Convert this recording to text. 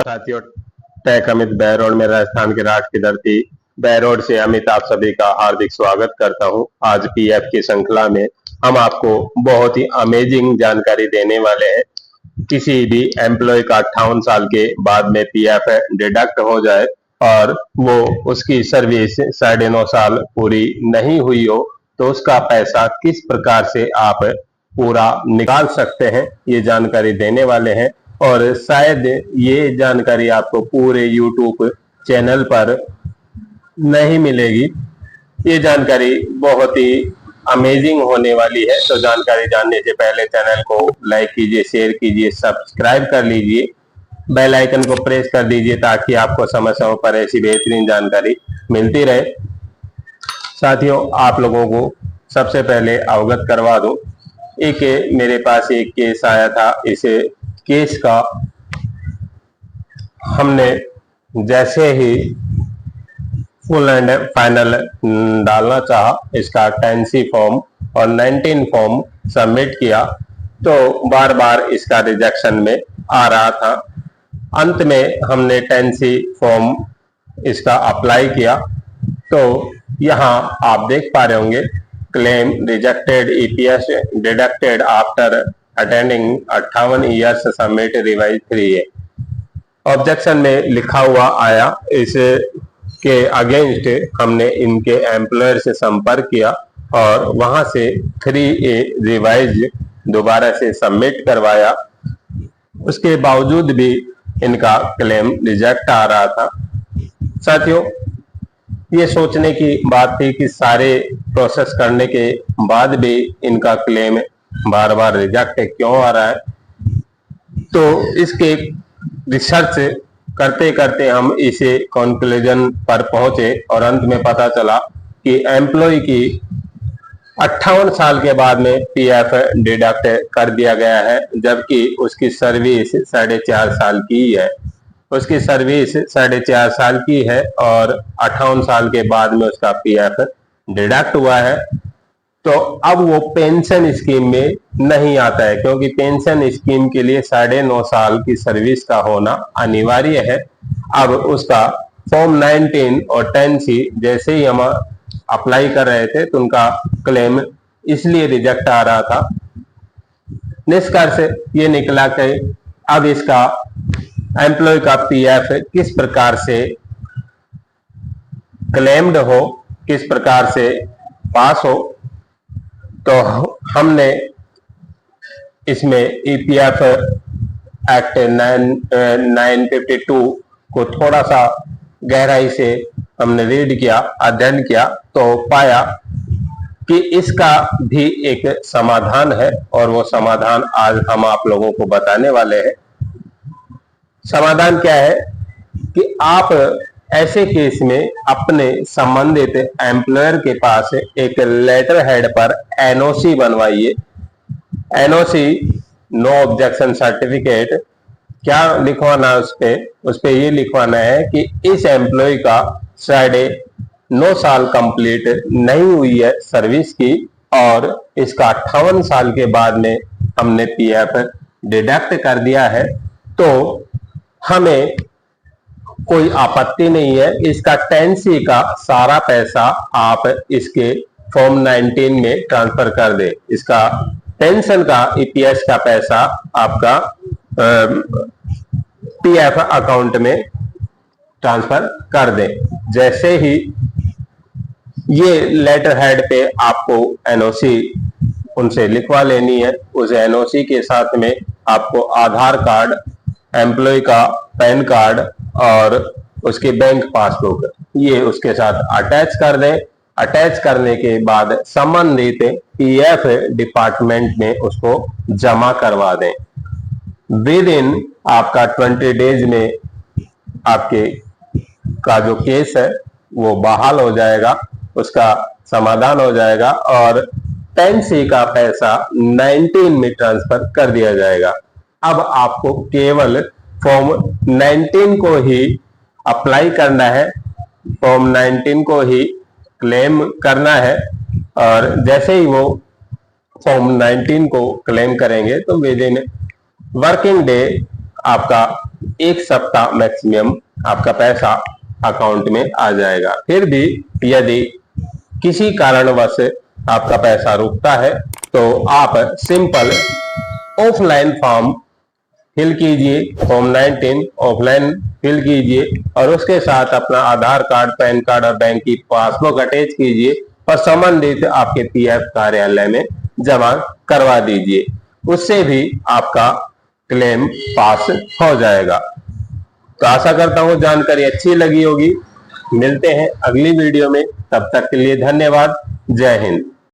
साथियों, टेक अमित बहरोड में राजस्थान के राष्ट्र की धरती बहरोड से अमित आप सभी का हार्दिक स्वागत करता हूं। आज पीएफ की श्रृंखला में हम आपको बहुत ही अमेजिंग जानकारी देने वाले हैं। किसी भी एम्प्लॉय का 58 साल के बाद में पीएफ डिडक्ट हो जाए और वो उसकी सर्विस 9.5 साल पूरी नहीं हुई हो तो उसका पैसा किस प्रकार से आप पूरा निकाल सकते हैं, ये जानकारी देने वाले हैं। और शायद ये जानकारी आपको पूरे यूट्यूब चैनल पर नहीं मिलेगी। ये जानकारी बहुत ही अमेजिंग होने वाली है। तो जानकारी जानने से पहले चैनल को लाइक कीजिए, शेयर कीजिए, सब्सक्राइब कर लीजिए, बेल आइकन को प्रेस कर दीजिए ताकि आपको समय समय पर ऐसी बेहतरीन जानकारी मिलती रहे। साथियों, आप लोगों को सबसे पहले अवगत करवा दूं, एक मेरे पास एक केस आया था। इस केस का हमने जैसे ही फुल एंड फाइनल डालना चाहा, इसका 10C फॉर्म और 19 फॉर्म सबमिट किया तो बार बार इसका रिजेक्शन में आ रहा था। अंत में हमने 10C फॉर्म इसका अप्लाई किया तो यहाँ आप देख पा रहे होंगे, claim rejected, EPS deducted after attending 58 years, submit revise 3A। Objection में लिखा हुआ आया। इस के अगेंस्ट हमने इनके एम्प्लॉयर से संपर्क किया और वहां से 3A रिवाइज दोबारा से सबमिट करवाया। उसके बावजूद भी इनका क्लेम रिजेक्ट आ रहा था। साथियों, ये सोचने की बात थी कि सारे प्रोसेस करने के बाद भी इनका क्लेम बार बार रिजेक्ट क्यों आ रहा है। तो इसके रिसर्च करते करते हम इसे कंक्लूजन पर पहुंचे और अंत में पता चला कि एम्प्लॉय की 58 साल के बाद में पीएफ डिडक्ट कर दिया गया है, जबकि उसकी सर्विस 4.5 साल की है। उसकी सर्विस 4.5 साल की है और 58 साल के बाद में उसका पीएफ डिडक्ट हुआ है। तो अब वो पेंशन स्कीम में नहीं आता है, क्योंकि पेंशन स्कीम के लिए 9.5 साल की सर्विस का होना अनिवार्य है। अब उसका फॉर्म 19 और 10C जैसे ही हम अप्लाई कर रहे थे तो उनका क्लेम इसलिए रिजेक्ट आ रहा था। निष्कर्ष ये निकला कि अब इसका एम्प्लॉय का पीएफ किस प्रकार से क्लेम्ड हो, किस प्रकार से पास हो। तो हमने इसमें ईपीएफ एक्ट 952 को थोड़ा सा गहराई से हमने रीड किया, अध्ययन किया, तो पाया कि इसका भी एक समाधान है और वो समाधान आज हम आप लोगों को बताने वाले हैं। समाधान क्या है कि आप ऐसे केस में अपने संबंधित एम्प्लॉयर के पास एक लेटर हेड पर एनओसी बनवाइए। NOC, no objection certificate. क्या लिखवाना है उस पे ये लिखवाना है कि इस एम्प्लॉय का 9.5 साल कंप्लीट नहीं हुई है सर्विस की और इसका 58 साल के बाद में हमने पीएफ डिडक्ट कर दिया है, तो हमें कोई आपत्ति नहीं है। इसका 10C का सारा पैसा आप इसके फॉर्म 19 में ट्रांसफर कर दे। इसका पेंशन का, ईपीएस का पैसा आपका पीएफ अकाउंट में ट्रांसफर कर दे। जैसे ही ये लेटर हेड पे आपको एनओसी उनसे लिखवा लेनी है। उस एनओसी के साथ में आपको आधार कार्ड, एम्प्लॉय का पैन कार्ड और उसके बैंक पासबुक ये उसके साथ अटैच कर दें। अटैच करने के बाद संबंधित पीएफ डिपार्टमेंट में उसको जमा करवा दें। विद इन आपका 20 डेज में आपके का जो केस है वो बहाल हो जाएगा, उसका समाधान हो जाएगा और 10C का पैसा 19 में ट्रांसफर कर दिया जाएगा। अब आपको केवल फॉर्म 19 को ही अप्लाई करना है, फॉर्म 19 को ही क्लेम करना है और जैसे ही वो फॉर्म 19 को क्लेम करेंगे तो विद इन वर्किंग डे आपका एक सप्ताह मैक्सिमम आपका पैसा अकाउंट में आ जाएगा। फिर भी यदि किसी कारणवश आपका पैसा रुकता है तो आप सिंपल ऑफलाइन फॉर्म फिल कीजिए, फॉर्म 19 ऑफलाइन फिल कीजिए और उसके साथ अपना आधार कार्ड, पैन कार्ड और बैंक की पासबुक अटैच कीजिए और संबंधित आपके पीएफ कार्यालय में जमा करवा दीजिए। उससे भी आपका क्लेम पास हो जाएगा। तो आशा करता हूं जानकारी अच्छी लगी होगी। मिलते हैं अगली वीडियो में, तब तक के लिए धन्यवाद। जय हिंद।